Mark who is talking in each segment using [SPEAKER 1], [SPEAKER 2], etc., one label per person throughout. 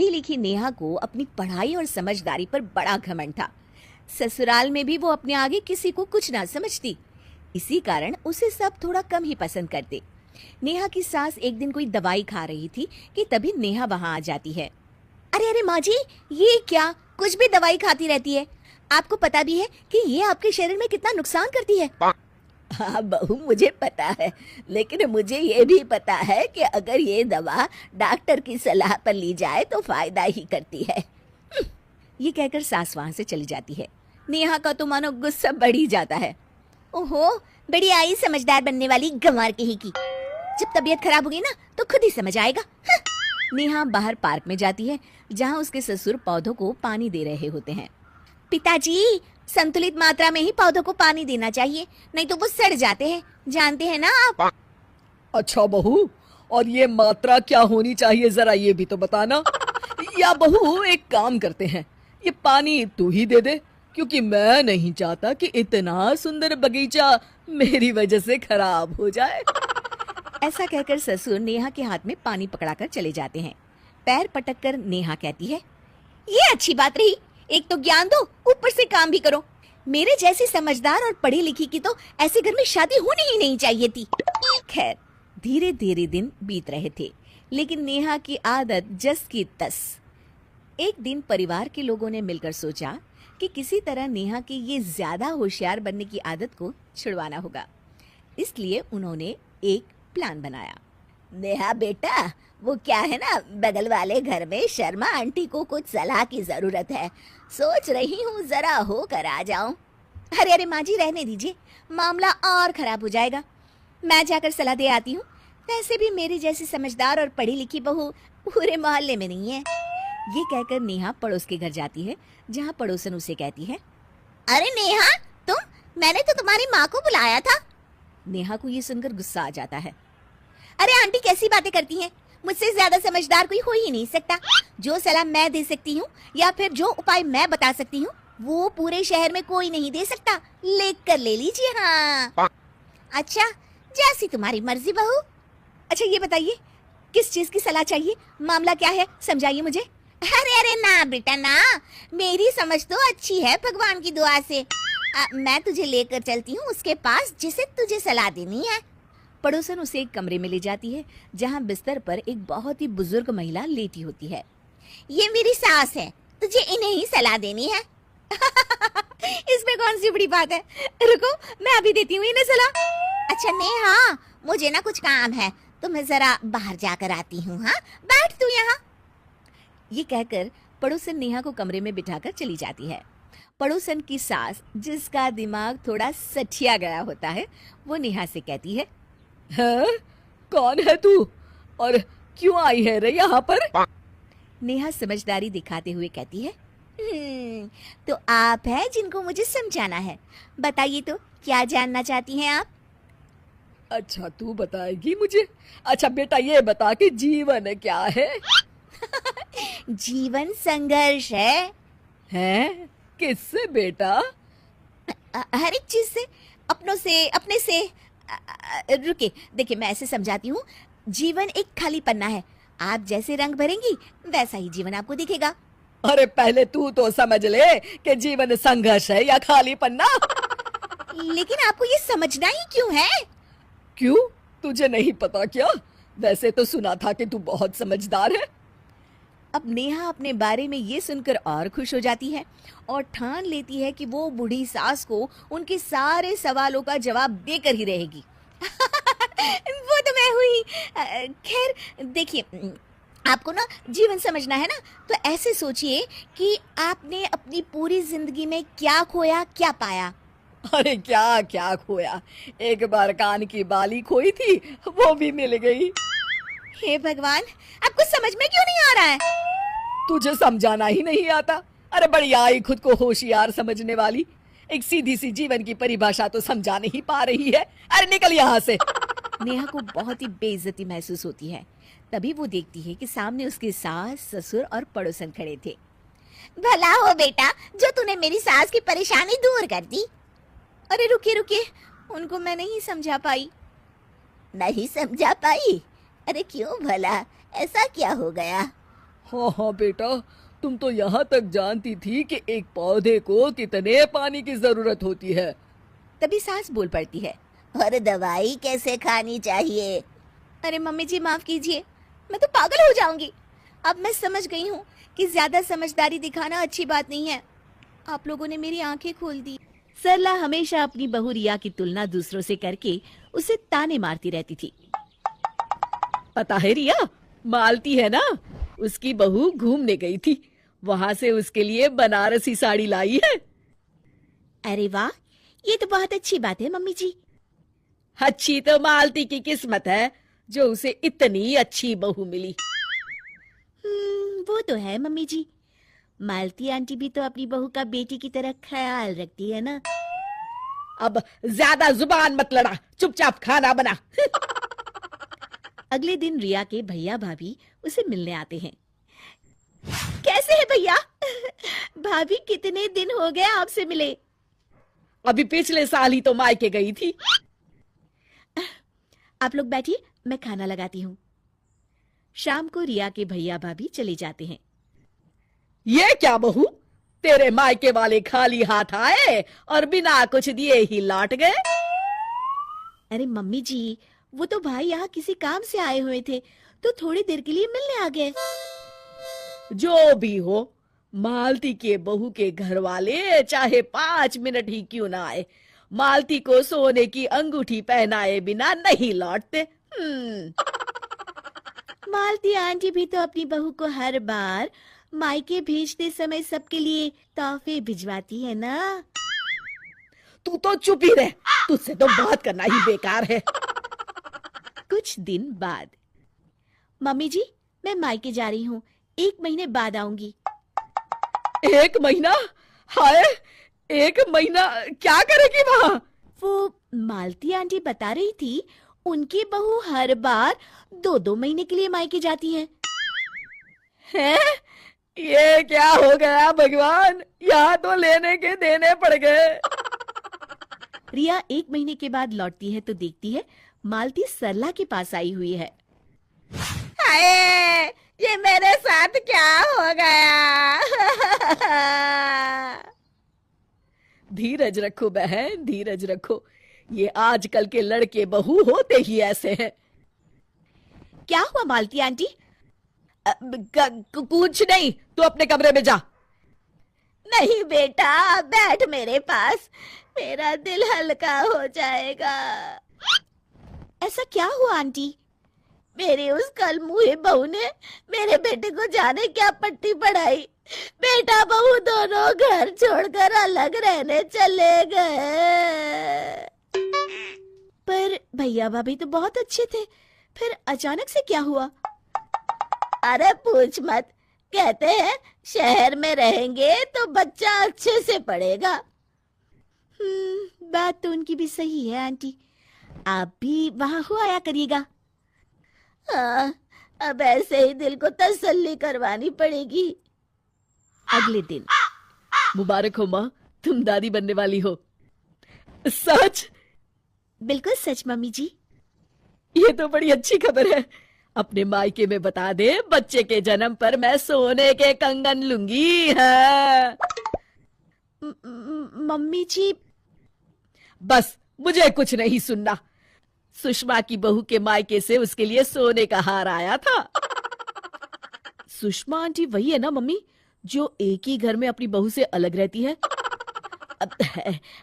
[SPEAKER 1] पढ़ी लिखी नेहा को अपनी पढ़ाई और समझदारी पर बड़ा घमंड था। ससुराल में भी वो अपने आगे किसी को कुछ ना समझती। इसी कारण उसे सब थोड़ा कम ही पसंद करते। नेहा की सास एक दिन कोई दवाई खा रही थी कि तभी नेहा वहां आ जाती है। अरे अरे माँ जी, ये क्या कुछ भी दवाई खाती रहती है? आपको पता भी है कि ये आपके शरीर में कितना नुकसान करती है। हाँ बहू, मुझे पता है, लेकिन मुझे ये भी पता है कि अगर ये दवा डॉक्टर की सलाह पर ली जाए तो फायदा ही करती है। ये कहकर सास वहां से चली जाती है। नेहा का तो मानो गुस्सा बढ़ ही जाता है। ओहो, बड़ी आई समझदार बनने वाली गंवार कहीं की। जब तबीयत खराब होगी ना तो खुद ही समझ आएगा। नेहा बाहर पार्क में जाती है जहाँ उसके ससुर पौधों को पानी दे रहे होते हैं। पिताजी, संतुलित मात्रा में ही पौधों को पानी देना चाहिए, नहीं तो वो सड़ जाते हैं, जानते हैं ना आप।
[SPEAKER 2] अच्छा बहू, और ये मात्रा क्या होनी चाहिए जरा ये भी तो बताना। या बहू एक काम करते हैं, ये पानी तू ही दे दे, क्योंकि मैं नहीं चाहता कि इतना सुंदर बगीचा मेरी वजह से खराब हो जाए।
[SPEAKER 1] ऐसा कहकर ससुर नेहा के हाथ में पानी पकड़ाकर चले जाते हैं। पैर पटककर नेहा कहती है, ये अच्छी बात रही, एक तो ज्ञान दो, ऊपर से काम भी करो। मेरे जैसी समझदार और पढ़ी लिखी की तो ऐसे घर में शादी होनी ही नहीं चाहिए थी। खैर, धीरे धीरे दिन बीत रहे थे, लेकिन नेहा की आदत जस की तस। एक दिन परिवार के लोगों ने मिलकर सोचा कि किसी तरह नेहा की ये ज्यादा होशियार बनने की आदत को छुड़वाना होगा। इसलिए उन्होंने एक प्लान बनाया। नेहा बेटा, वो क्या है ना, बगल वाले घर में शर्मा आंटी को कुछ सलाह की जरूरत है। सोच रही हूँ जरा होकर आ जाऊं। अरे अरे माँ जी, रहने दीजिए, मामला और खराब हो जाएगा। मैं जाकर सलाह दे आती हूँ। वैसे भी मेरी जैसी समझदार और पढ़ी लिखी बहू पूरे मोहल्ले में नहीं है। ये कहकर नेहा पड़ोस के घर जाती है, जहाँ पड़ोसन उसे कहती है, अरे नेहा, मैंने तो तुम्हारी माँ को बुलाया था। नेहा को ये सुनकर गुस्सा आ जाता है। अरे आंटी, कैसी बातें करती हैं? मुझसे ज्यादा समझदार कोई हो ही नहीं सकता। जो सलाह मैं दे सकती हूँ या फिर जो उपाय मैं बता सकती हूँ वो पूरे शहर में कोई नहीं दे सकता। लिख कर ले लीजिए। हाँ अच्छा, जैसी तुम्हारी मर्जी बहू। अच्छा ये बताइए, किस चीज की सलाह चाहिए? मामला क्या है, समझाइए मुझे। अरे अरे ना बेटा ना, मेरी समझ तो अच्छी है भगवान की दुआ से। मैं तुझे लेकर चलती हूँ उसके पास जिसे तुझे सलाह देनी है। पड़ोसन उसे एक कमरे में ले जाती है जहाँ बिस्तर पर एक बहुत ही बुजुर्ग महिला लेटी होती है। ये मेरी सास है, तुझे इन्हें ही सलाह देनी है। इसमें कौन सी बड़ी बात है, रुको मैं अभी देती हूँ इन्हें सलाह। अच्छा नेहा, मुझे ना कुछ काम है, तो मैं जरा बाहर जाकर आती हूँ। हाँ बैठ तू यहाँ। ये कहकर पड़ोसन नेहा को कमरे में बिठाकर चली जाती है। पड़ोसन की सास, जिसका दिमाग थोड़ा सठिया गया होता है, वो नेहा से कहती है,
[SPEAKER 2] हैं? कौन है तू और क्यों आई है रे यहाँ पर?
[SPEAKER 1] नेहा समझदारी दिखाते हुए कहती है, तो आप हैं जिनको मुझे समझाना है। बताइए तो क्या जानना चाहती हैं आप?
[SPEAKER 2] अच्छा तू बताएगी मुझे? अच्छा बेटा ये बता कि जीवन क्या है?
[SPEAKER 1] जीवन संघर्ष है।
[SPEAKER 2] हैं? किससे बेटा?
[SPEAKER 1] हर एक चीज से, अपनों से, अपने से। रुके, देखिए मैं ऐसे समझाती हूँ। जीवन एक खाली पन्ना है, आप जैसे रंग भरेंगी वैसा ही जीवन आपको दिखेगा।
[SPEAKER 2] अरे पहले तू तो समझ ले कि जीवन संघर्ष है या खाली पन्ना।
[SPEAKER 1] लेकिन आपको ये समझना ही क्यों है?
[SPEAKER 2] क्यों, तुझे नहीं पता क्या? वैसे तो सुना था कि तू बहुत समझदार है।
[SPEAKER 1] अब नेहा अपने बारे में ये सुनकर और खुश हो जाती है और ठान लेती है कि वो बूढ़ी सास को उनके सारे सवालों का जवाब देकर ही रहेगी। वो तो मैं हुई। खैर देखिए, आपको ना जीवन समझना है ना, तो ऐसे सोचिए कि आपने अपनी पूरी जिंदगी में क्या खोया क्या पाया।
[SPEAKER 2] अरे क्या क्या खोया, एक बार कान की बाली खोई थी, वो भी मिल गई।
[SPEAKER 1] हे भगवान, आपको समझ में क्यों नहीं आ रहा है?
[SPEAKER 2] तुझे समझाना ही नहीं आता। अरे बड़ी आई खुद को होशियार समझने वाली, एक सीधी सी जीवन की परिभाषा तो समझा नहीं पा रही है। अरे निकल यहाँ से।
[SPEAKER 1] नेहा को बहुत ही बेइज्जती महसूस होती है। तभी वो देखती है कि सामने उसके सास, ससुर और पड़ोसन खड़े थे। भला हो बेटा, जो तूने मेरी सास की परेशानी दूर कर दी। अरे रुकिए रुकिए, उनको मैं नहीं समझा पाई। नहीं समझा पाई? अरे क्यों भला, ऐसा क्या हो गया?
[SPEAKER 2] हाँ हाँ बेटा, तुम तो यहाँ तक जानती थी कि एक पौधे को कितने पानी की जरूरत होती है।
[SPEAKER 1] तभी सास बोल पड़ती है,
[SPEAKER 3] और दवाई कैसे खानी चाहिए?
[SPEAKER 1] अरे मम्मी जी माफ कीजिए, मैं तो पागल हो जाऊंगी। अब मैं समझ गई हूँ कि ज्यादा समझदारी दिखाना अच्छी बात नहीं है। आप लोगों ने मेरी आंखें खोल दी। सरला हमेशा अपनी बहू रिया की तुलना दूसरों से करके उसे ताने मारती रहती थी।
[SPEAKER 2] पता है रिया, मालती है ना, उसकी बहू घूमने गई थी, वहां से उसके लिए बनारसी साड़ी लाई है।
[SPEAKER 1] अरे वाह, ये तो बहुत अच्छी बात है मम्मी जी।
[SPEAKER 2] अच्छी तो मालती की किस्मत है जो उसे इतनी अच्छी बहू मिली।
[SPEAKER 1] वो तो है मम्मी जी। मालती आंटी भी तो अपनी बहू का बेटी की तरह ख्याल रखती है ना।
[SPEAKER 2] अब ज्यादा जुबान मत लड़ा, चुपचाप खाना बना।
[SPEAKER 1] अगले दिन रिया के भैया भाभी उसे मिलने आते हैं। कैसे है भैया? भाभी कितने दिन हो गए आपसे मिले?
[SPEAKER 2] अभी पिछले साल ही तो मायके गई थी।
[SPEAKER 1] आप लोग बैठिए, मैं खाना लगाती हूँ। शाम को रिया के भैया भाभी चले जाते हैं।
[SPEAKER 2] ये क्या बहू, तेरे मायके वाले खाली हाथ आए और बिना कुछ दिए ही लौट गए?
[SPEAKER 1] अरे मम्मी जी, वो तो भाई यहाँ किसी काम से आए हुए थे तो थोड़ी देर के लिए मिलने आ गए।
[SPEAKER 2] जो भी हो, मालती के बहू के घर वाले चाहे 5 मिनट ही क्यों ना आए, मालती को सोने की अंगूठी पहनाए बिना नहीं लौटते।
[SPEAKER 1] मालती आंटी भी तो अपनी बहू को हर बार मायके भेजते समय सबके लिए तोहफे भिजवाती है ना।
[SPEAKER 2] तू तो चुप ही रह, तुझसे तो बात करना ही बेकार है।
[SPEAKER 1] कुछ दिन बाद, मम्मी जी मैं मायके जा रही हूँ, 1 महीने बाद आऊंगी।
[SPEAKER 2] 1 महीना? हाय, 1 महीना क्या करेगी वहां?
[SPEAKER 1] वो मालती आंटी बता रही थी उनकी बहू हर बार 2-2 महीने के लिए मायके जाती हैं।
[SPEAKER 2] हैं? ये क्या हो गया भगवान, यहाँ तो लेने के देने पड़ गए।
[SPEAKER 1] रिया 1 महीने के बाद लौटती है तो देखती है मालती सरला के पास आई हुई है।
[SPEAKER 3] हाय, ये मेरे साथ क्या हो गया?
[SPEAKER 2] धीरज रखो बहन, धीरज रखो। ये आजकल के लड़के बहू होते ही ऐसे हैं।
[SPEAKER 1] क्या हुआ मालती आंटी?
[SPEAKER 2] कुछ नहीं, तू अपने कमरे में जा।
[SPEAKER 3] नहीं बेटा, बैठ मेरे पास, मेरा दिल हल्का हो जाएगा।
[SPEAKER 1] ऐसा क्या हुआ आंटी?
[SPEAKER 3] मेरी उस कल मुँहे बहू ने मेरे बेटे को जाने क्या पट्टी पढ़ाई। बेटा बहू दोनों घर छोड़कर अलग रहने चले गए।
[SPEAKER 1] पर भैया भाभी तो बहुत अच्छे थे, फिर अचानक से क्या हुआ?
[SPEAKER 3] अरे पूछ मत, कहते हैं शहर में रहेंगे तो बच्चा अच्छे से पढ़ेगा।
[SPEAKER 1] बात तो उनकी भी सही है आंटी, आप भी वहां हो आया करिएगा।
[SPEAKER 3] हाँ, अब ऐसे ही दिल को तसल्ली करवानी पड़ेगी।
[SPEAKER 1] अगले दिन,
[SPEAKER 2] मुबारक हो माँ, तुम दादी बनने वाली हो। सच?
[SPEAKER 1] बिल्कुल सच मम्मी जी।
[SPEAKER 2] ये तो बड़ी अच्छी खबर है। अपने मायके में बता दे, बच्चे के जन्म पर मैं सोने के कंगन लूंगी। है
[SPEAKER 1] मम्मी जी।
[SPEAKER 2] बस मुझे कुछ नहीं सुनना। सुषमा की बहू के मायके से उसके लिए सोने का हार आया था।
[SPEAKER 1] सुषमा आंटी वही है ना मम्मी, जो एक ही घर में अपनी बहू से अलग रहती है?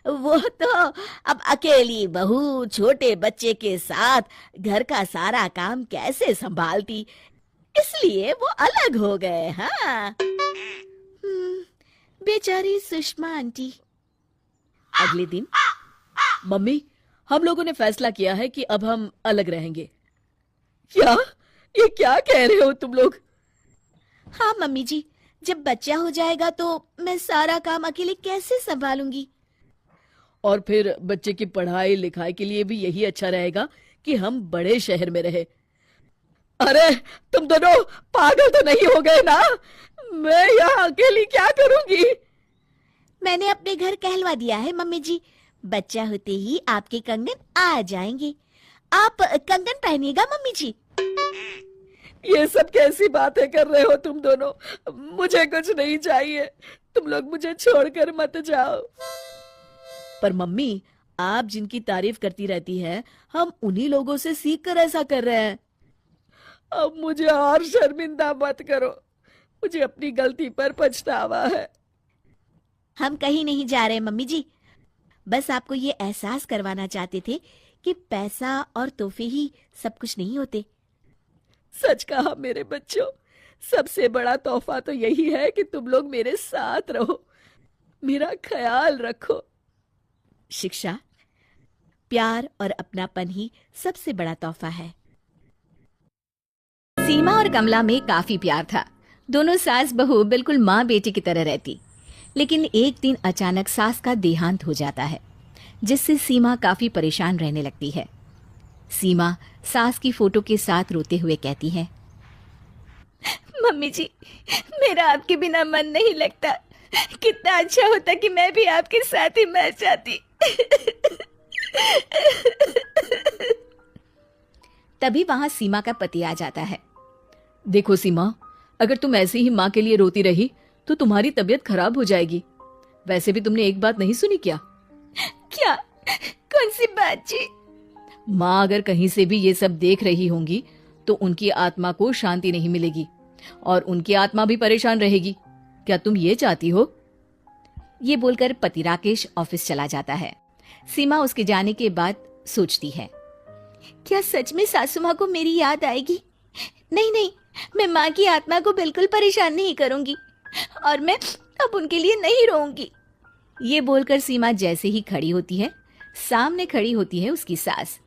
[SPEAKER 3] वो तो अब अकेली बहू छोटे बच्चे के साथ घर का सारा काम कैसे संभालती, इसलिए वो अलग हो गए। हाँ,
[SPEAKER 1] बेचारी सुषमा आंटी।
[SPEAKER 2] अगले दिन, मम्मी हम लोगों ने फैसला किया है कि अब हम अलग रहेंगे। क्या? ये क्या कह रहे हो तुम लोग?
[SPEAKER 1] हाँ मम्मी जी, जब बच्चा हो जाएगा तो मैं सारा काम अकेले कैसे संभालूंगी।
[SPEAKER 2] और फिर बच्चे की पढ़ाई लिखाई के लिए भी यही अच्छा रहेगा कि हम बड़े शहर में रहे। अरे तुम दोनों पागल तो नहीं हो गए ना? मैं यहाँ अकेली क्या करूंगी?
[SPEAKER 1] मैंने अपने घर कहलवा दिया है मम्मी जी, बच्चा होते ही आपके कंगन आ जाएंगे। आप कंगन पहनिएगा मम्मी जी।
[SPEAKER 2] ये सब कैसी बातें कर रहे हो तुम दोनों? मुझे कुछ नहीं चाहिए, तुम लोग मुझे छोड़कर मत जाओ। पर मम्मी, आप जिनकी तारीफ करती रहती है, हम उन्हीं लोगों से सीख कर ऐसा कर रहे हैं। अब मुझे और शर्मिंदा मत करो, मुझे अपनी गलती पर पछतावा है।
[SPEAKER 3] हम कहीं नहीं जा रहे मम्मी जी, बस आपको ये एहसास करवाना चाहते थे कि पैसा और तोहफे ही सब कुछ नहीं होते।
[SPEAKER 2] सच कहा मेरे बच्चों, सबसे बड़ा तोहफा तो यही है कि तुम लोग मेरे साथ रहो, मेरा ख्याल रखो।
[SPEAKER 3] शिक्षा, प्यार और अपनापन ही सबसे बड़ा तोहफा है।
[SPEAKER 1] सीमा और कमला में काफी प्यार था। दोनों सास बहू बिल्कुल माँ बेटी की तरह रहती। लेकिन एक दिन अचानक सास का देहांत हो जाता है, जिससे सीमा काफी परेशान रहने लगती है। सीमा सास की फोटो के साथ रोते हुए कहती है,
[SPEAKER 3] मम्मी जी, मेरा आपके बिना मन नहीं लगता। कितना अच्छा होता कि मैं भी आपके साथ ही मर जाती।
[SPEAKER 1] तभी वहां सीमा का पति आ जाता है।
[SPEAKER 2] देखो सीमा, अगर तुम ऐसे ही माँ के लिए रोती रही तो तुम्हारी तबीयत खराब हो जाएगी। वैसे भी तुमने एक बात नहीं सुनी क्या?
[SPEAKER 3] क्या? कौन सी बात जी?
[SPEAKER 2] माँ अगर कहीं से भी ये सब देख रही होंगी तो उनकी आत्मा को शांति नहीं मिलेगी और उनकी आत्मा भी परेशान रहेगी। क्या तुम ये चाहती हो?
[SPEAKER 1] ये बोलकर पति राकेश ऑफिस चला जाता है। सीमा उसके जाने के बाद सोचती है,
[SPEAKER 3] क्या सच में सासू माँ को मेरी याद आएगी? नहीं नहीं, मैं माँ की आत्मा को बिल्कुल परेशान नहीं करूंगी और मैं अब उनके लिए नहीं रोऊंगी।
[SPEAKER 1] ये बोलकर सीमा जैसे ही खड़ी होती है, सामने खड़ी होती है उसकी सास।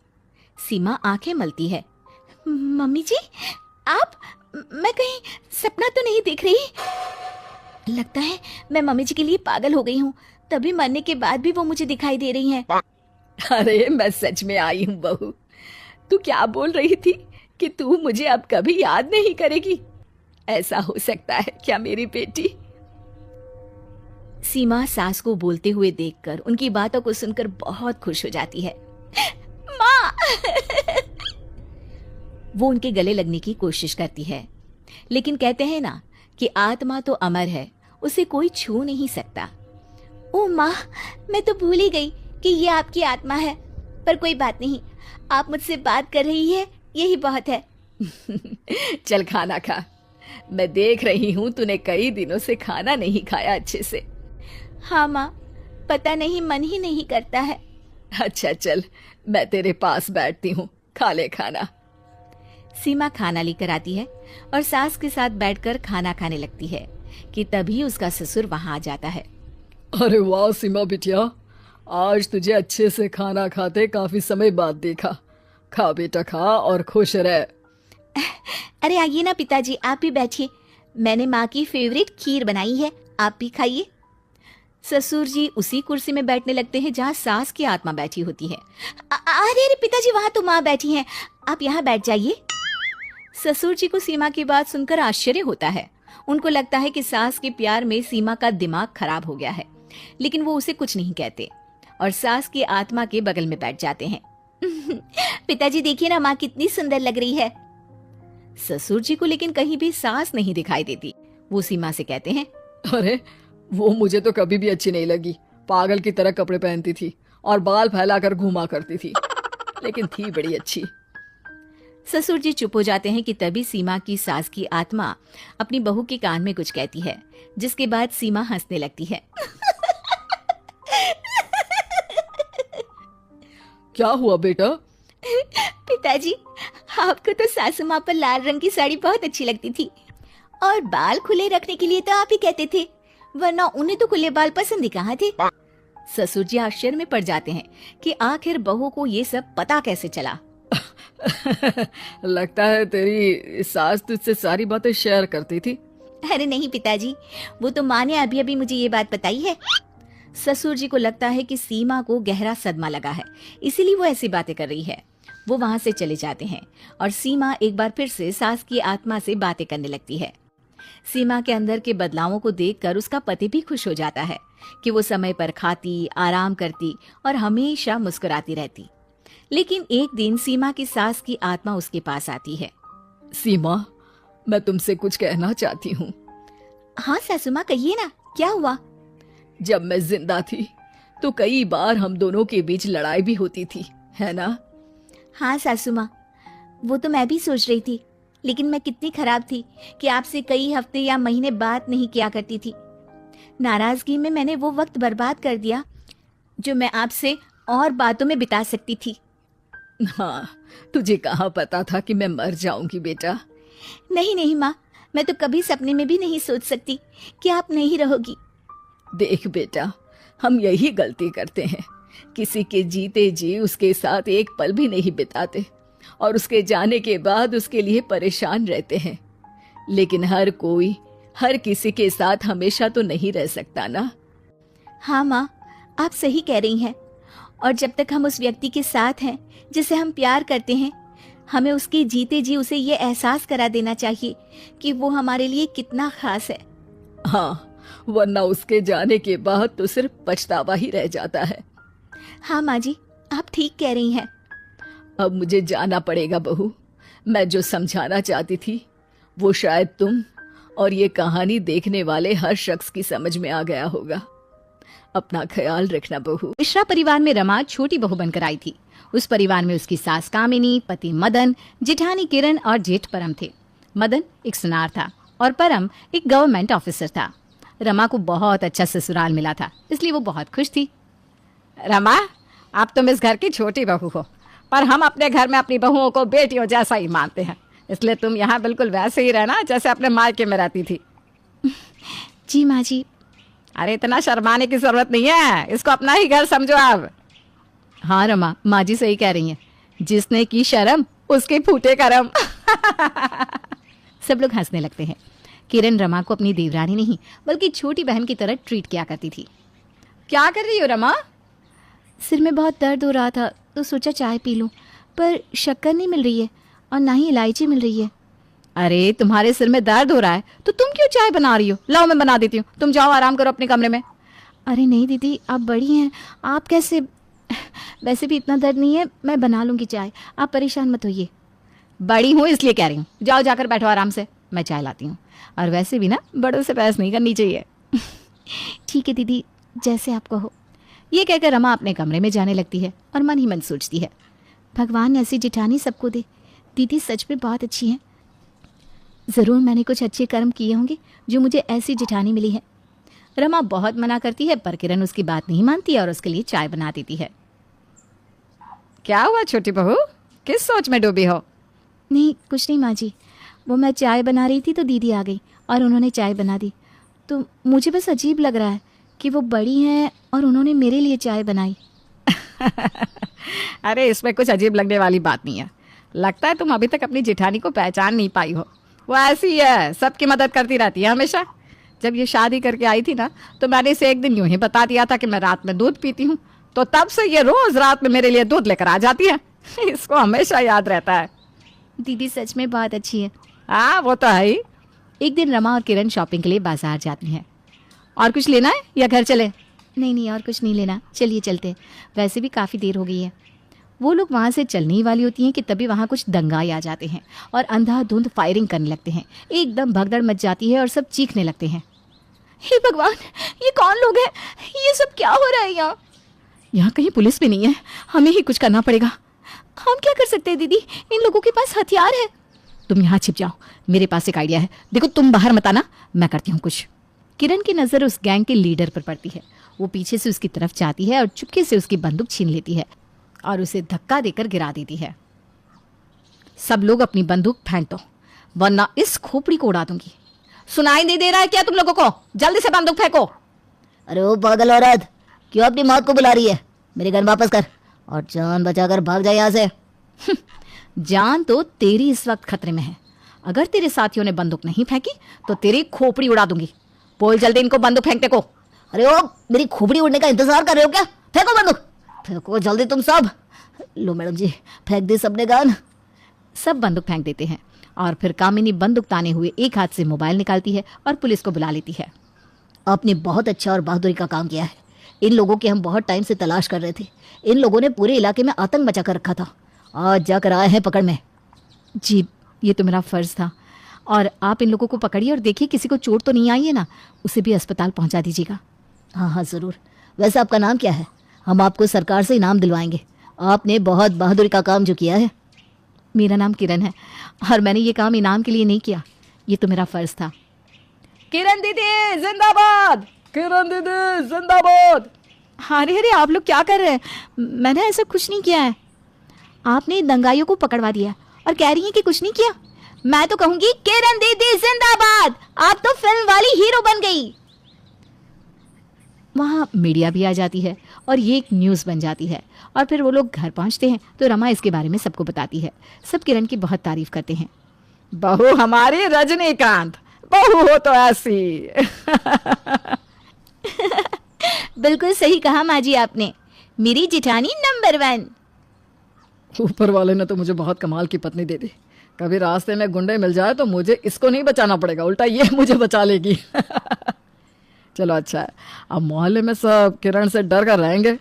[SPEAKER 1] सीमा आंखें मलती है।
[SPEAKER 3] मम्मी जी, आप? मैं कहीं सपना तो नहीं देख रही? लगता है मैं मम्मी जी के लिए पागल हो गई हूँ, तभी मरने के बाद भी वो मुझे दिखाई दे रही हैं।
[SPEAKER 2] अरे मैं सच में आई हूँ बहू। तू क्या बोल रही थी कि तू मुझे अब कभी याद नहीं करेगी? ऐसा हो सकता है क्या मेरी बेटी?
[SPEAKER 1] सीमा सास को बोलते हुए देखकर उनकी बातों को सुनकर बहुत खुश हो जाती है।
[SPEAKER 3] माँ!
[SPEAKER 1] वो उनके गले लगने की कोशिश करती है, लेकिन कहते हैं ना कि आत्मा तो अमर है, उसे कोई छू नहीं सकता।
[SPEAKER 3] ओ माँ, मैं तो भूल ही गई कि ये आपकी आत्मा है। पर कोई बात नहीं, आप मुझसे बात कर रही है, यही बहुत है।
[SPEAKER 2] चल खाना खा। मैं देख रही हूँ तूने कई दिनों से खाना नहीं खाया अच्छे से।
[SPEAKER 3] हाँ माँ, पता नहीं मन ही नहीं करता है।
[SPEAKER 2] अच्छा चल, मैं तेरे पास बैठती हूँ, खा ले खाना।
[SPEAKER 1] सीमा खाना लेकर आती है और सास के साथ बैठकर खाना खाने लगती है कि तभी उसका ससुर वहां आ जाता है।
[SPEAKER 2] अरे वाह सीमा बिटिया, आज तुझे अच्छे से खाना खाते काफी समय बाद देखा। खा बेटा खा और खुश रह।
[SPEAKER 3] अरे आइए ना पिताजी, आप भी बैठिए। मैंने माँ की फेवरेट खीर बनाई है, आप भी खाइए।
[SPEAKER 1] ससुर जी उसी कुर्सी में बैठने लगते हैं जहाँ सास की आत्मा बैठी होती है।
[SPEAKER 3] अरे अरे पिताजी, वहां तो माँ बैठी हैं, आप यहाँ बैठ जाइए।
[SPEAKER 1] ससुर जी को सीमा की बात सुनकर आश्चर्य होता है। उनको लगता है कि सास के प्यार में सीमा का दिमाग खराब हो गया है, लेकिन वो उसे कुछ नहीं कहते और सास की आत्मा के बगल में बैठ जाते हैं।
[SPEAKER 3] पिताजी देखिए ना, माँ कितनी सुंदर लग रही है।
[SPEAKER 1] ससुर जी को लेकिन कहीं भी सास नहीं दिखाई देती। वो सीमा से कहते हैं,
[SPEAKER 2] अरे वो मुझे तो कभी भी अच्छी नहीं लगी। पागल की तरह कपड़े पहनती थी और बाल फैलाकर घुमा करती थी, लेकिन थी बड़ी अच्छी।
[SPEAKER 1] ससुर जी चुप हो जाते हैं कि तभी सीमा की सास की आत्मा अपनी बहू के कान में कुछ कहती है, जिसके बाद सीमा हंसने लगती है।
[SPEAKER 2] क्या हुआ बेटा?
[SPEAKER 3] पिताजी, आपको तो सासू माँ पर लाल रंग की साड़ी बहुत अच्छी लगती थी और बाल खुले रखने के लिए तो आप ही कहते थे, वरना उन्हें तो खुले बाल पसंद ही कहाँ थे।
[SPEAKER 1] ससुर जी आश्चर्य में पड़ जाते हैं कि आखिर बहू को ये सब पता कैसे चला।
[SPEAKER 2] लगता है तेरी सास तुझसे सारी बातें शेयर करती थी।
[SPEAKER 3] अरे नहीं पिताजी, वो तो माँ ने अभी अभी मुझे ये बात बताई है।
[SPEAKER 1] ससुर जी को लगता है कि सीमा को गहरा सदमा लगा है, इसीलिए वो ऐसी बातें कर रही है। वो वहां से चले जाते हैं और सीमा एक बार फिर से सास की आत्मा से बातें करने लगती है। सीमा के अंदर के बदलावों को देखकर उसका पति भी खुश हो जाता है कि वो समय पर खाती, आराम करती और हमेशा मुस्कुराती रहती। लेकिन एक दिन सीमा की सास की आत्मा उसके पास आती है।
[SPEAKER 2] सीमा, मैं तुमसे कुछ कहना चाहती हूँ।
[SPEAKER 1] हाँ सासू माँ, कहिए ना, क्या हुआ?
[SPEAKER 2] जब मैं जिंदा थी तो कई बार हम दोनों के बीच लड़ाई भी होती थी, है ना?
[SPEAKER 1] हाँ सासू माँ, वो तो मैं भी सोच रही थी, लेकिन मैं कितनी खराब थी कि आपसे कई हफ्ते या महीने बात नहीं किया करती थी। नाराजगी में मैंने वो वक्त बर्बाद कर दिया जो मैं आपसे और बातों में बिता सकती थी।
[SPEAKER 2] हाँ, तुझे कहाँ पता था कि मैं मर जाऊंगी बेटा?
[SPEAKER 1] नहीं नहीं माँ, मैं तो कभी सपने में भी नहीं सोच सकती कि आप नहीं रहोगी।
[SPEAKER 2] देख बेटा, हम यही गलती करते हैं, किसी के जीते जी उसके साथ एक पल भी नहीं बिताते और उसके जाने के बाद उसके लिए परेशान रहते हैं। लेकिन हर कोई हर किसी के साथ हमेशा तो नहीं रह सकता ना।
[SPEAKER 1] हाँ माँ, आप सही कह रही हैं। और जब तक हम उस व्यक्ति के साथ हैं जिसे हम प्यार करते हैं, हमें उसके जीते जी उसे ये एहसास करा देना चाहिए कि वो हमारे लिए कितना खास है।
[SPEAKER 2] हाँ, वरना उसके जाने के बाद तो सिर्फ पछतावा ही रह जाता है।
[SPEAKER 1] हाँ माँ जी, आप ठीक कह रही हैं।
[SPEAKER 2] अब मुझे जाना पड़ेगा बहू। मैं जो समझाना चाहती थी वो शायद तुम और ये कहानी देखने वाले हर शख्स की समझ में आ गया होगा। अपना ख्याल रखना बहू।
[SPEAKER 4] मिश्रा परिवार में रमा छोटी बहू बनकर आई थी। उस परिवार में उसकी सास कामिनी, पति मदन, जेठानी किरण और जेठ परम थे। मदन एक सुनार था और परम एक गवर्नमेंट ऑफिसर था। रमा को बहुत अच्छा ससुराल मिला था, इसलिए वो बहुत खुश थी। रमा, आप तुम इस घर की छोटी बहू हो, पर हम अपने घर में अपनी बहुओं को बेटियों जैसा ही मानते हैं, इसलिए तुम यहाँ बिल्कुल वैसे ही रहना जैसे अपने मायके में रहती थी।
[SPEAKER 1] जी माँ जी।
[SPEAKER 4] अरे इतना शर्माने की जरूरत नहीं है, इसको अपना ही घर समझो अब। हाँ रमा, माँ जी सही कह रही हैं, जिसने की शर्म उसके फूटे करम। सब लोग हंसने लगते हैं। किरण रमा को अपनी देवरानी नहीं बल्कि छोटी बहन की तरह ट्रीट किया करती थी। क्या कर रही हो रमा?
[SPEAKER 1] सिर में बहुत दर्द हो रहा था तो सोचा चाय पी लूं, पर शक्कर नहीं मिल रही है और ना ही इलायची मिल रही है।
[SPEAKER 4] अरे तुम्हारे सिर में दर्द हो रहा है तो तुम क्यों चाय बना रही हो? लाओ मैं बना देती हूँ, तुम जाओ आराम करो अपने कमरे में।
[SPEAKER 1] अरे नहीं दीदी, आप बड़ी हैं, आप कैसे? वैसे भी इतना दर्द नहीं है, मैं बना लूंगी चाय, आप परेशान मत होइए।
[SPEAKER 4] बड़ी हूँ इसलिए कह रही हूँ, जाओ जाकर बैठो आराम से, मैं चाय लाती हूँ। और वैसे भी ना बड़ों से बहस नहीं करनी चाहिए।
[SPEAKER 1] ठीक है दीदी, जैसे आप कहो।
[SPEAKER 4] ये कहकर रमा अपने कमरे में जाने लगती है और मन ही मन सोचती है,
[SPEAKER 1] भगवान ऐसी जिठानी सबको दे। दीदी सच में बहुत अच्छी हैं। ज़रूर मैंने कुछ अच्छे कर्म किए होंगे जो मुझे ऐसी जिठानी मिली है।
[SPEAKER 4] रमा बहुत मना करती है पर किरण उसकी बात नहीं मानती और उसके लिए चाय बना देती है। क्या हुआ छोटी बहू, किस सोच में डूबी हो?
[SPEAKER 1] नहीं कुछ नहीं माँ जी, वो मैं चाय बना रही थी तो दीदी आ गई और उन्होंने चाय बना दी, तो मुझे बस अजीब लग रहा है कि वो बड़ी हैं और उन्होंने मेरे लिए चाय बनाई।
[SPEAKER 4] अरे इसमें कुछ अजीब लगने वाली बात नहीं है, लगता है तुम अभी तक अपनी जेठानी को पहचान नहीं पाई हो। वो ऐसी है, सबकी मदद करती रहती है हमेशा। जब ये शादी करके आई थी ना तो मैंने इसे एक दिन यूं ही बता दिया था कि मैं रात में दूध पीती हूँ, तो तब से ये रोज रात में मेरे लिए दूध लेकर आ जाती है। इसको हमेशा याद रहता है।
[SPEAKER 1] दीदी सच में बहुत अच्छी है।
[SPEAKER 4] हाँ वो तो है ही। एक दिन रमा और किरण शॉपिंग के लिए बाजार जाती हैं। और कुछ लेना है या घर चले?
[SPEAKER 1] नहीं नहीं, और कुछ नहीं लेना, चलिए चलते हैं, वैसे भी काफ़ी देर हो गई है।
[SPEAKER 4] वो लोग वहाँ से चलने ही वाली होती हैं कि तभी वहाँ कुछ दंगाई आ जाते हैं और अंधाधुंध फायरिंग करने लगते हैं। एकदम भगदड़ मच जाती है और सब चीखने लगते हैं।
[SPEAKER 1] हे भगवान, ये कौन लोग हैं? ये सब क्या हो रहा है यहाँ?
[SPEAKER 4] यहाँ कहीं पुलिस भी नहीं है, हमें ही कुछ करना पड़ेगा।
[SPEAKER 1] हम क्या कर सकते हैं दीदी, इन लोगों के पास हथियार है।
[SPEAKER 4] तुम यहाँ छिप जाओ, मेरे पास एक आइडिया है। देखो तुम बाहर मत आना, मैं करती हूँ कुछ। किरण की नज़र उस गैंग के लीडर पर पड़ती है। वो पीछे से उसकी तरफ जाती है और चुपके से उसकी बंदूक छीन लेती है और उसे धक्का देकर गिरा देती है। सब लोग अपनी बंदूक फेंक दो वरना इस खोपड़ी को उड़ा दूंगी। सुनाई नहीं दे रहा है क्या तुम लोगों को? जल्दी से बंदूक फेंको।
[SPEAKER 3] अरे वो पागल औरत, क्यों अपनी मौत को बुला रही है? मेरे गन वापस कर और जान बचाकर भाग जा यहाँ से।
[SPEAKER 4] जान तो तेरी इस वक्त खतरे में है। अगर तेरे साथियों ने बंदूक नहीं फेंकी तो तेरी खोपड़ी उड़ा दूंगी। बोल जल्दी इनको बंदूक फेंकने को।
[SPEAKER 3] अरे वो मेरी खोपड़ी उड़ने का इंतजार कर रहे हो क्या? फेंको बंदूक, फेंको जल्दी तुम सब। लो मैडम जी, फेंक दी सबने गन।
[SPEAKER 4] सब बंदूक फेंक देते हैं और फिर कामिनी बंदूक ताने हुए एक हाथ से मोबाइल निकालती है और पुलिस को बुला लेती है।
[SPEAKER 3] आपने बहुत अच्छा और बहादुरी का काम किया है। इन लोगों की हम बहुत टाइम से तलाश कर रहे थे। इन लोगों ने पूरे इलाके में आतंक मचा कर रखा था। आज जाकर आए हैं पकड़ में।
[SPEAKER 4] जी, ये तो मेरा फर्ज था। और आप इन लोगों को पकड़िए और देखिए किसी को चोट तो नहीं आई है ना, उसे भी अस्पताल पहुंचा दीजिएगा।
[SPEAKER 3] हाँ हाँ ज़रूर। वैसे आपका नाम क्या है? हम आपको सरकार से इनाम दिलवाएंगे। आपने बहुत बहादुरी का काम जो किया है।
[SPEAKER 4] मेरा नाम किरण है और मैंने ये काम इनाम के लिए नहीं किया, ये तो मेरा फर्ज था।
[SPEAKER 2] किरण दीदी जिंदाबाद, किरण दीदी जिंदाबाद।
[SPEAKER 4] अरे अरे आप लोग क्या कर रहे हैं? मैंने ऐसा कुछ नहीं किया है। आपने दंगाइयों को पकड़वा दिया और कह रही हैं कि कुछ नहीं किया। मैं तो कहूंगी किरण दीदी जिंदाबाद, आप तो फिल्म वाली हीरो बन गई। वहाँ मीडिया भी आ जाती है और ये एक न्यूज़ बन जाती है और फिर वो लोग घर पहुँचते हैं तो रमा इसके बारे में सबको बताती है। सब किरण की बहुत तारीफ करते हैं।
[SPEAKER 2] बहू हमारी रजनीकांत, बहू हो तो ऐसी।
[SPEAKER 1] बिल्कुल सही कहा माँ जी आपने, मेरी जिठानी नंबर 1।
[SPEAKER 2] ऊपर वाले ने तो मुझे बहुत कमाल की पत्नी दे दी। कभी रास्ते में गुंडे मिल जाए तो मुझे इसको नहीं बचाना पड़ेगा, उल्टा ये मुझे बचा लेगी। चलो अच्छा है, अब मोहल्ले में सब किरण से डर कर रहेंगे।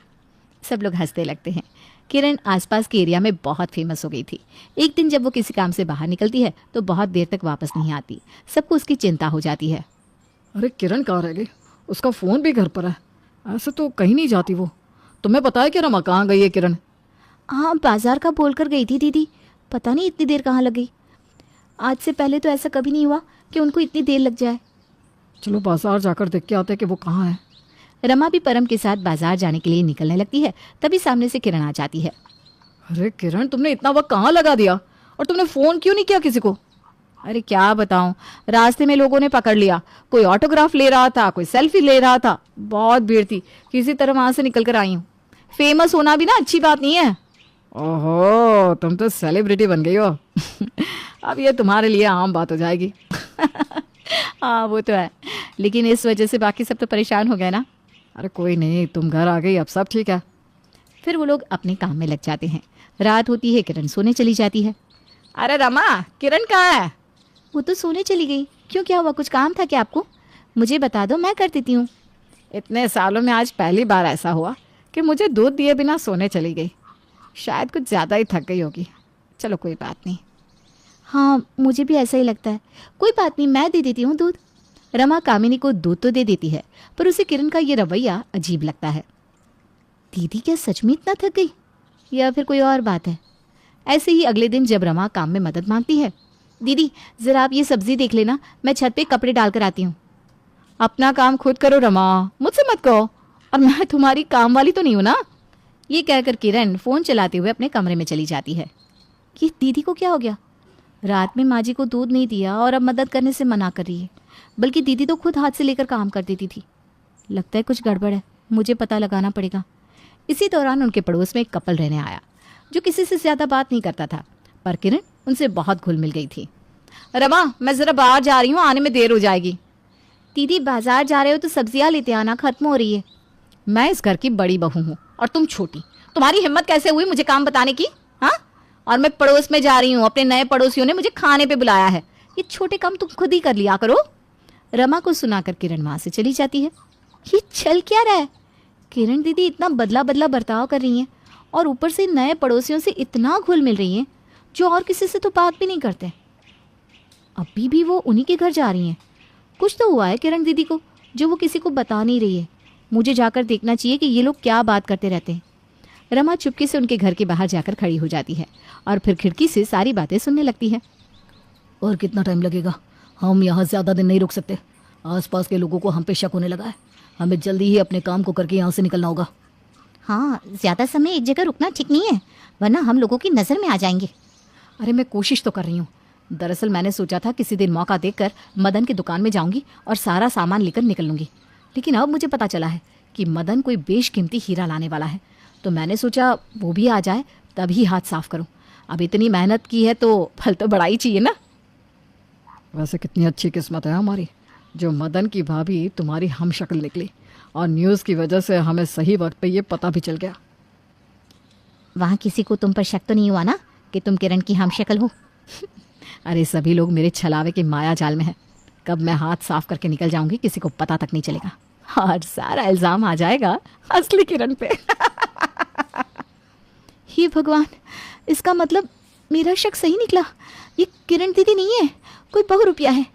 [SPEAKER 4] सब लोग हंसने लगते हैं। किरण आसपास के एरिया में बहुत फेमस हो गई थी। एक दिन जब वो किसी काम से बाहर निकलती है तो बहुत देर तक वापस नहीं आती। सबको उसकी चिंता हो जाती है।
[SPEAKER 2] अरे किरण कहाँ रह गई? उसका फ़ोन भी घर पर है, ऐसे तो कहीं नहीं जाती वो। तुम्हें पता है कि रमा कहाँ गई है किरण?
[SPEAKER 4] हाँ, बाजार का बोल कर गई थी दीदी, पता नहीं इतनी देर कहाँ लग गई। आज से पहले तो ऐसा कभी नहीं हुआ कि उनको इतनी देर लग जाए।
[SPEAKER 2] चलो बाजार जाकर देख के आते हैं कि वो कहाँ है।
[SPEAKER 4] रमा भी परम के साथ बाजार जाने के लिए निकलने लगती है, तभी सामने से किरण आ जाती है।
[SPEAKER 2] अरे किरण, तुमने इतना वक्त कहाँ लगा दिया और तुमने फ़ोन क्यों नहीं किया किसी को?
[SPEAKER 4] अरे क्या बताऊं, रास्ते में लोगों ने पकड़ लिया। कोई ऑटोग्राफ ले रहा था, कोई सेल्फी ले रहा था, बहुत भीड़ थी। किसी तरह वहां से निकल कर आई हूँ। फेमस होना भी ना अच्छी बात नहीं है।
[SPEAKER 2] ओहो, तुम तो सेलिब्रिटी बन गई हो। अब ये तुम्हारे लिए आम बात हो जाएगी।
[SPEAKER 4] हाँ वो तो है, लेकिन इस वजह से बाकी सब तो परेशान हो गए ना।
[SPEAKER 2] अरे कोई नहीं, तुम घर आ गई, अब सब ठीक है।
[SPEAKER 4] फिर वो लोग अपने काम में लग जाते हैं। रात होती है, किरण सोने चली जाती है।
[SPEAKER 2] अरे रमा, किरण कहाँ है?
[SPEAKER 4] वो तो सोने चली गई। क्यों, क्या हुआ? कुछ काम था क्या आपको? मुझे बता दो, मैं कर देती हूँ।
[SPEAKER 2] इतने सालों में आज पहली बार ऐसा हुआ कि मुझे दूध दिए बिना सोने चली गई। शायद कुछ ज़्यादा ही थक गई होगी। चलो कोई बात नहीं।
[SPEAKER 4] हाँ मुझे भी ऐसा ही लगता है। कोई बात नहीं, मैं दे देती हूँ दूध। रमा कामिनी को दूध तो दे देती है, पर उसे किरण का ये रवैया अजीब लगता है। दीदी क्या सच में इतना थक गई या फिर कोई और बात है? ऐसे ही अगले दिन जब रमा काम में मदद मांगती है, दीदी ज़रा आप ये सब्जी देख लेना, मैं छत पे कपड़े डाल कर आती हूँ।
[SPEAKER 2] अपना काम खुद करो रमा, मुझसे मत कहो।
[SPEAKER 4] और मैं तुम्हारी काम वाली तो नहीं हूँ ना। ये कहकर किरण फ़ोन चलाते हुए अपने कमरे में चली जाती है। ये दीदी को क्या हो गया? रात में माँ जी को दूध नहीं दिया और अब मदद करने से मना कर रही है। बल्कि दीदी तो खुद हाथ से लेकर काम कर देती थी। लगता है कुछ गड़बड़ है, मुझे पता लगाना पड़ेगा। इसी दौरान उनके पड़ोस में एक कपल रहने आया जो किसी से ज़्यादा बात नहीं करता था, पर किरण उनसे बहुत घुल मिल गई थी।
[SPEAKER 2] रमा, मैं ज़रा बाहर जा रही हूँ, आने में देर हो जाएगी।
[SPEAKER 4] दीदी बाजार जा रहे हो तो सब्जियाँ लेते आना, खत्म हो रही है।
[SPEAKER 2] मैं इस घर की बड़ी बहू हूँ और तुम छोटी। तुम्हारी हिम्मत कैसे हुई मुझे काम बताने की? हाँ, और मैं पड़ोस में जा रही हूँ, अपने नए पड़ोसियों ने मुझे खाने पे बुलाया है।
[SPEAKER 4] ये छोटे काम तुम खुद ही कर लिया करो। रमा को सुनाकर किरण वहां से चली जाती है। ये चल क्या रहा है? किरण दीदी इतना बदला बदला बर्ताव कर रही हैं और ऊपर से नए पड़ोसियों से इतना घुल मिल रही हैं जो और किसी से तो बात भी नहीं करते। अभी भी वो उन्हीं के घर जा रही हैं। कुछ तो हुआ है किरण दीदी को जो वो किसी को बता नहीं रही है। मुझे जाकर देखना चाहिए कि ये लोग क्या बात करते रहते हैं। रमा चुपके से उनके घर के बाहर जाकर खड़ी हो जाती है और फिर खिड़की से सारी बातें सुनने लगती है।
[SPEAKER 3] और कितना टाइम लगेगा? हम यहाँ ज़्यादा दिन नहीं रुक सकते। आसपास के लोगों को हम पे शक होने लगा है। हमें जल्दी ही अपने काम को करके यहाँ से निकलना होगा।
[SPEAKER 4] हाँ, ज़्यादा समय एक जगह रुकना ठीक नहीं है, वरना हम लोगों की नज़र में आ जाएंगे।
[SPEAKER 2] अरे मैं कोशिश तो कर रही हूँ। दरअसल मैंने सोचा था किसी दिन मौका देखकर मदन की दुकान में जाऊंगी और सारा सामान लेकर निकल लूँगी, लेकिन अब मुझे पता चला है कि मदन कोई बेशकीमती हीरा लाने वाला है, तो मैंने सोचा वो भी आ जाए तभी हाथ साफ करूँ। अब इतनी मेहनत की है तो फल तो बड़ा ही चाहिए ना। वैसे कितनी अच्छी किस्मत है हमारी जो मदन की भाभी तुम्हारी हम शक्ल निकली और न्यूज़ की वजह से हमें सही वक्त पे ये पता भी चल गया।
[SPEAKER 4] वहाँ किसी को तुम पर शक तो नहीं हुआ ना कि तुम किरण की हम शक्ल हो?
[SPEAKER 2] अरे सभी लोग मेरे छलावे के माया जाल में हैं। कब मैं हाथ साफ करके निकल जाऊंगी किसी को पता तक नहीं चलेगा और सारा इल्ज़ाम आ जाएगा असली किरण पे।
[SPEAKER 4] हे भगवान, इसका मतलब मेरा शक सही निकला। ये किरण दीदी नहीं है, कोई बहुरूपिया है।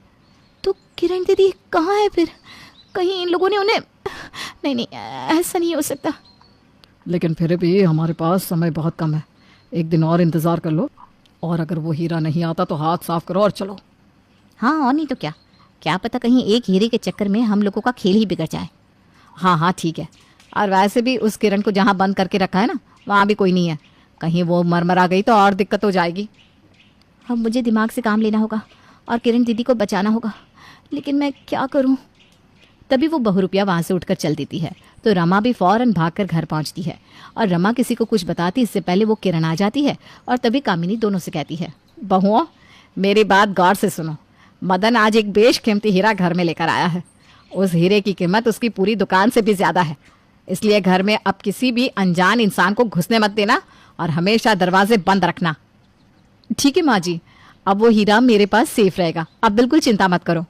[SPEAKER 4] तो किरण दीदी कहाँ है फिर? कहीं इन लोगों ने उन्हें... नहीं नहीं, ऐसा नहीं हो सकता।
[SPEAKER 2] लेकिन फिर भी हमारे पास समय बहुत कम है, एक दिन और इंतजार कर लो, और अगर वो हीरा नहीं आता तो हाथ साफ करो और चलो।
[SPEAKER 4] हाँ, और नहीं तो क्या, क्या पता कहीं एक हीरे के चक्कर में हम लोगों का खेल ही बिगड़ जाए। हाँ हाँ ठीक है। और वैसे भी उस किरण को जहाँ बंद करके रखा है ना, वहाँ भी कोई नहीं है। कहीं वो मर गई तो और दिक्कत हो जाएगी। अब मुझे दिमाग से काम लेना होगा और किरण दीदी को बचाना होगा, लेकिन मैं क्या करूँ? तभी वो बहुरूपिया वहाँ से उठकर चल देती है तो रमा भी फौरन भागकर घर पहुँचती है। और रमा किसी को कुछ बताती इससे पहले वो किरण आ जाती है और तभी कामिनी दोनों से कहती है, बहुओं मेरी बात गौर से सुनो। मदन आज एक बेशकीमती हीरा घर में लेकर आया है। उस हीरे की कीमत उसकी पूरी दुकान से भी ज्यादा है, इसलिए घर में अब किसी भी अनजान इंसान को घुसने मत देना और हमेशा दरवाजे बंद रखना। ठीक है माँ जी, अब वो हीरा मेरे पास सेफ रहेगा, आप बिल्कुल चिंता मत करो।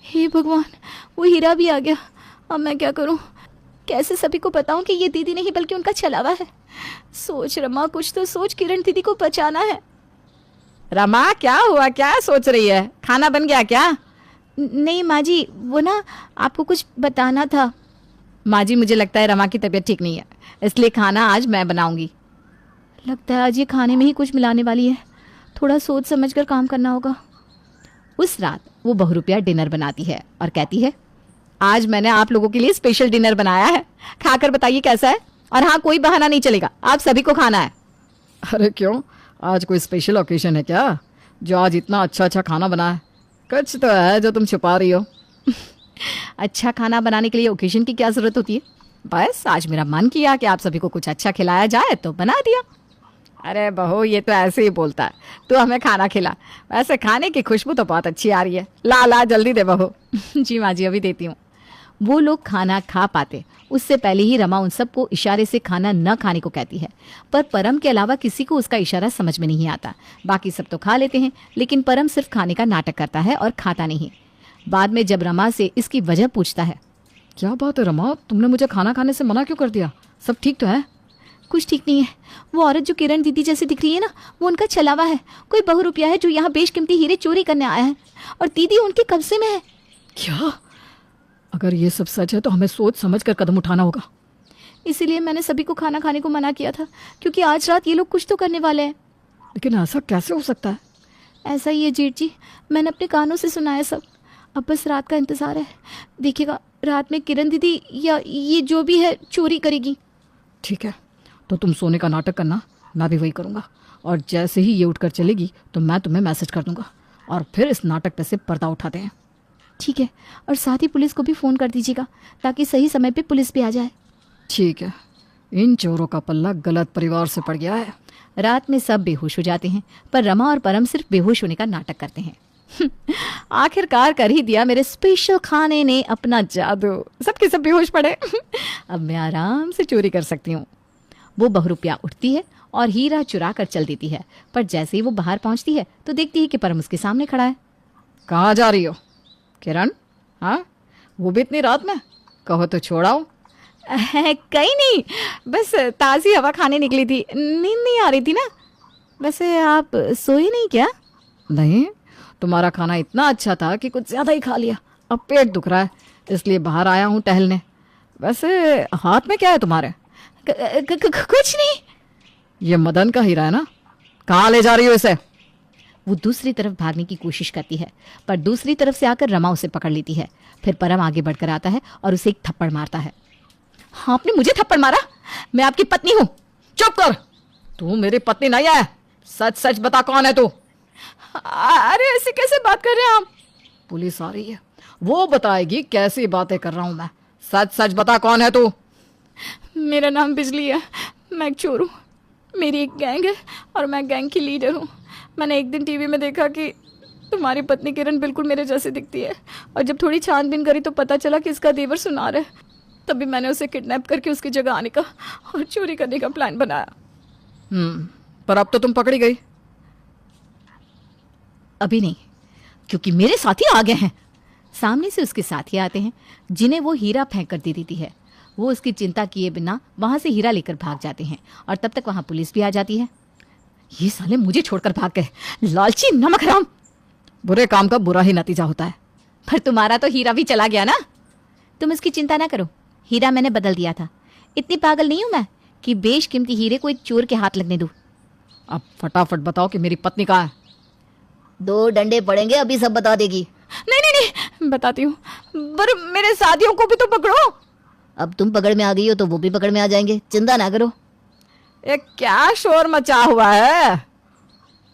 [SPEAKER 4] हे भगवान, वो हीरा भी आ गया। अब मैं क्या करूं? कैसे सभी को बताऊं कि ये दीदी नहीं बल्कि उनका छलावा है? सोच रमा, कुछ तो सोच, किरण दीदी को बचाना है। रमा क्या हुआ, क्या सोच रही है? खाना बन गया क्या? नहीं माँ जी, वो ना आपको कुछ बताना था। माँ जी मुझे लगता है रमा की तबीयत ठीक नहीं है, इसलिए खाना आज मैं बनाऊंगी। लगता है आज ये खाने में ही कुछ मिलाने वाली है, थोड़ा सोच समझ कर काम करना होगा। उस रात वो बहुरूपिया डिनर बनाती है और कहती है, आज मैंने आप लोगों के लिए स्पेशल डिनर बनाया है, खाकर बताइए कैसा है। और हाँ, कोई बहाना नहीं चलेगा, आप सभी को खाना है।
[SPEAKER 2] अरे क्यों, आज कोई स्पेशल ओकेजन है क्या जो आज इतना अच्छा खाना बना है? कुछ तो है जो तुम छुपा रही हो।
[SPEAKER 4] अच्छा खाना बनाने के लिए ओकेजन की क्या जरूरत होती है? बस आज मेरा मन किया कि आप सभी को कुछ अच्छा खिलाया जाए तो बना दिया। अरे बहू, ये तो ऐसे ही बोलता है, तू हमें खाना खिला। वैसे खाने की खुशबू तो बहुत अच्छी आ रही है, ला ला जल्दी दे बहू। जी माँ जी, अभी देती हूँ। वो लोग खाना खा पाते उससे पहले ही रमा उन सबको इशारे से खाना न खाने को कहती है, पर परम के अलावा किसी को उसका इशारा समझ में नहीं आता। बाकी सब तो खा लेते हैं, लेकिन परम सिर्फ खाने का नाटक करता है और खाता नहीं। बाद में जब रमा से इसकी वजह पूछता है,
[SPEAKER 2] क्या बात है रमा, तुमने मुझे खाना खाने से मना क्यों कर दिया? सब ठीक तो है?
[SPEAKER 4] कुछ ठीक नहीं है। वो औरत जो किरण दीदी जैसी दिख रही है ना, वो उनका छलावा है। कोई बहुरूपिया है जो यहाँ बेशकीमती हीरे चोरी करने आया है और दीदी उनके कब्जे में है।
[SPEAKER 2] क्या? अगर ये सब सच है तो हमें सोच समझ कर कदम उठाना होगा।
[SPEAKER 4] इसीलिए मैंने सभी को खाना खाने को मना किया था, क्योंकि आज रात ये लोग कुछ तो करने वाले हैं।
[SPEAKER 2] लेकिन ऐसा कैसे हो सकता है?
[SPEAKER 4] ऐसा ही है जेठ जी, मैंने अपने कानों से सुना है सब। अब बस रात का इंतजार है। देखिएगा, रात में किरण दीदी या ये जो भी है चोरी करेगी।
[SPEAKER 2] ठीक है, तो तुम सोने का नाटक करना, मैं भी वही करूँगा। और जैसे ही ये उठकर चलेगी तो मैं तुम्हें मैसेज कर दूंगा और फिर इस नाटक पे से पर्दा उठाते हैं।
[SPEAKER 4] ठीक है, और साथ ही पुलिस को भी फ़ोन कर दीजिएगा ताकि सही समय पे पुलिस भी आ जाए।
[SPEAKER 2] ठीक है, इन चोरों का पल्ला गलत परिवार से पड़ गया है।
[SPEAKER 4] रात में सब बेहोश हो जाते हैं, पर रमा और परम सिर्फ बेहोश होने का नाटक करते हैं। आखिरकार कर ही दिया मेरे स्पेशल खाने ने अपना जादू, सबके सब बेहोश पड़े। अब मैं आराम से चोरी कर सकती हूँ। वो बहुरूपिया उठती है और हीरा चुरा कर चल देती है, पर जैसे ही वो बाहर पहुंचती है तो देखती है कि परम उसके सामने खड़ा है।
[SPEAKER 2] कहाँ जा रही हो किरण? हाँ, वो भी इतनी रात में? कहो तो छोड़ाओ।
[SPEAKER 4] कहीं नहीं, बस ताज़ी हवा खाने निकली थी, नींद नहीं आ रही थी ना। वैसे आप सोए नहीं क्या?
[SPEAKER 2] नहीं, तुम्हारा खाना इतना अच्छा था कि कुछ ज़्यादा ही खा लिया, अब पेट दुख रहा है, इसलिए बाहर आया हूँ टहलने। वैसे हाथ में क्या है तुम्हारे?
[SPEAKER 4] कुछ नहीं।
[SPEAKER 2] ये मदन का हीरा है ना? कहाँ ले जा रही हो इसे?
[SPEAKER 4] वो दूसरी तरफ भागने की कोशिश करती है, पर दूसरी तरफ से आकर रमा उसे पकड़ लेती है। फिर परम आगे बढ़कर आता है और उसे एक थप्पड़ मारता है। हाँ, आपने मुझे थप्पड़ मारा? मैं आपकी पत्नी हूँ।
[SPEAKER 2] चुप कर, तू मेरी पत्नी नहीं है। सच सच बता, कौन है तू?
[SPEAKER 4] अरे ऐसे कैसे बात कर रहे हैं आप?
[SPEAKER 2] पुलिस आ रही है, वो बताएगी कैसी बातें कर रहा हूँ मैं। सच सच बता, कौन है तू?
[SPEAKER 4] मेरा नाम बिजली है, मैं एक चोर हूँ। मेरी एक गैंग है और मैं गैंग की लीडर हूँ। मैंने एक दिन टीवी में देखा कि तुम्हारी पत्नी किरण बिल्कुल मेरे जैसे दिखती है, और जब थोड़ी छानबीन करी तो पता चला कि इसका देवर सुनार है। तभी मैंने उसे किडनैप करके उसकी जगह आने का और चोरी करने का प्लान बनाया।
[SPEAKER 2] पर अब तो तुम पकड़ी गई।
[SPEAKER 4] अभी नहीं, क्योंकि मेरे साथी आ गए हैं। सामने से उसके साथी आते हैं जिन्हें वो हीरा फेंक कर दे देती है। वो उसकी चिंता किए बिना वहां से हीरा लेकर भाग जाते हैं और तब तक वहां पुलिस भी आ जाती है। ये साले मुझे छोड़कर भाग गए, लालची नमक हराम।
[SPEAKER 2] बुरे काम का बुरा ही नतीजा होता है।
[SPEAKER 4] पर तुम्हारा तो हीरा भी चला गया ना। तुम इसकी चिंता ना करो, हीरा मैंने बदल दिया था। इतनी पागल नहीं हूं मैं कि बेशकीमती हीरे को एक चोर के हाथ लगने दूं।
[SPEAKER 2] अब फटाफट बताओ कि मेरी पत्नी कहाँ है।
[SPEAKER 3] 2 डंडे पड़ेंगे, अभी सब बता देगी।
[SPEAKER 4] नहीं नहीं नहीं, बताती हूँ, पर मेरे साथियों को भी तो पकड़ो।
[SPEAKER 3] अब तुम पकड़ में आ गई हो तो वो भी पकड़ में आ जाएंगे, चिंता ना करो।
[SPEAKER 2] ये क्या शोर मचा हुआ है?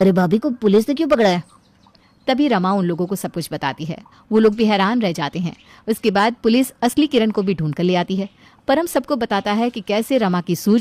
[SPEAKER 3] अरे भाभी को पुलिस ने क्यों पकड़ा है?
[SPEAKER 4] तभी रमा उन लोगों को सब कुछ बताती है। वो लोग भी हैरान रह जाते हैं। उसके बाद पुलिस असली किरण को भी ढूंढ कर ले आती है। परम सबको बताता है कि कैसे रमा की सूझ